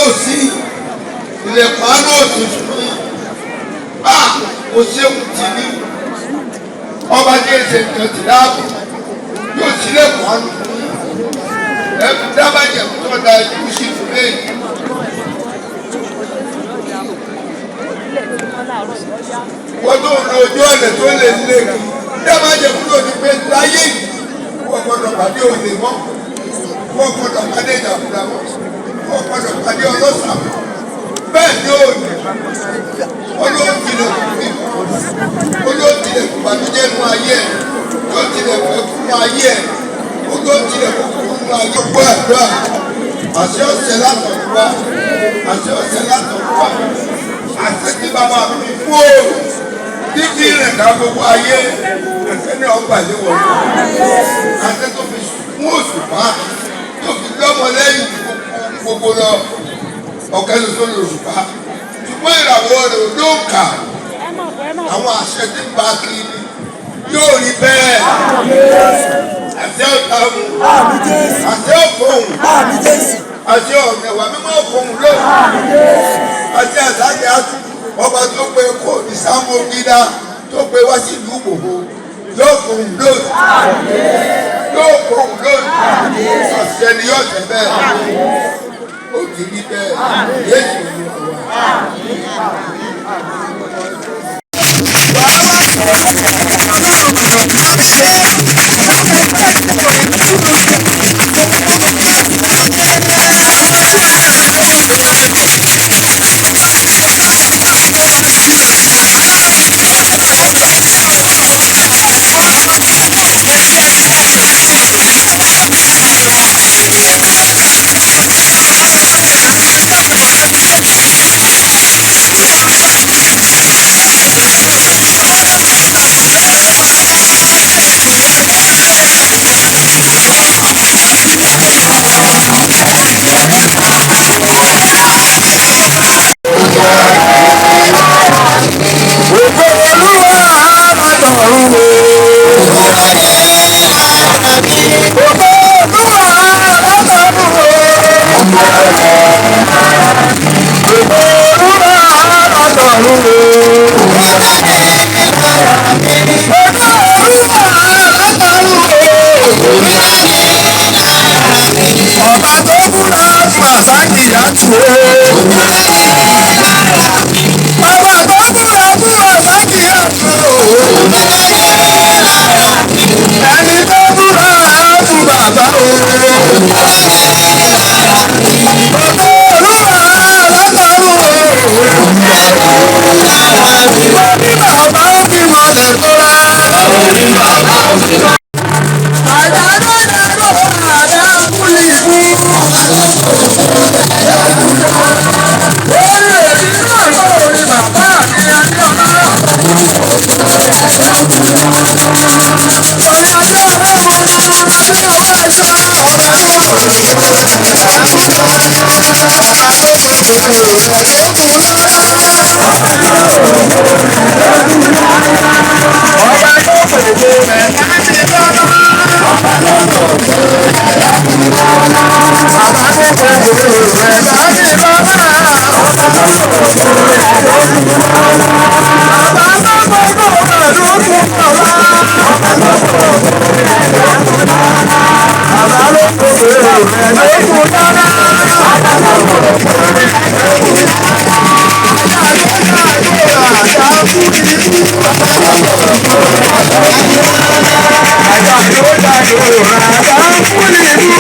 òsì ilẹ̀kùn àánú òsì fún yín kò ṣéun tì ní ọba ní ẹsẹ̀ nǹkan tì dáàbò yóò sílẹ̀kùn àánú fún yín ẹ̀kún dábàjẹ́ tó da ẹ̀kú sí fún lẹ́yìn. wọ́n tó ń lo ojú ọ̀nà tó lè lé kí dábàjẹ́ kúrò ní pé láyé yìí wọ́n gbọ́dọ̀ pàdé òde mọ́ wọ́n gbọ́dọ̀ pàdé ìdàkúdà mọ́ wọ́n gbọ́dọ̀ pàdé ọlọ́sà mọ́ bẹ́ẹ̀ ni ó ní olóòtìlẹ̀ olóòtìlẹ̀ kùbàdújẹ́ nínú ayé ẹ̀ olóòtìlẹ̀ kùnú ayé ẹ̀ olóòtìlẹ̀ kùnú ayé gbọ́ àdúrà àṣẹ ọ̀sẹ̀ látọ̀dúwà àṣẹ ọ̀sẹ̀ látọ̀dúwà àṣẹ tí bàbá mi fún òòrùn títí rẹ̀ ká gbogbo ayé àṣẹ ní ọgbà léwọ̀ àṣẹ tó fi fún òṣùpá tó fi lọ́mọ lẹ́yìn gbogbo lọ ọ̀kẹ́ ló tó lò òṣùpá ṣùgbọ́n ìràwọ̀ rẹ̀ ò ló kà àwọn àṣẹ tí ń bá kiri yóò rí bẹ́ẹ̀ àṣẹ ọ̀tàmù àṣẹ ọ̀fọ̀hún àṣẹ ọ̀nẹ̀wà mímọ́ ọ̀fọ̀hún lóhùn àṣẹ àṣàjẹ́ ọba tó pe kó ní sámú gíga tó pe wá sí ìlú gbogbo yóò fòhùn lóhùn yóò fòhùn lóhùn àṣẹ ni yóò tẹ̀ bẹ́ẹ̀ ó ti rí bẹ́ẹ̀ Jésù ni ọ̀wà. I'm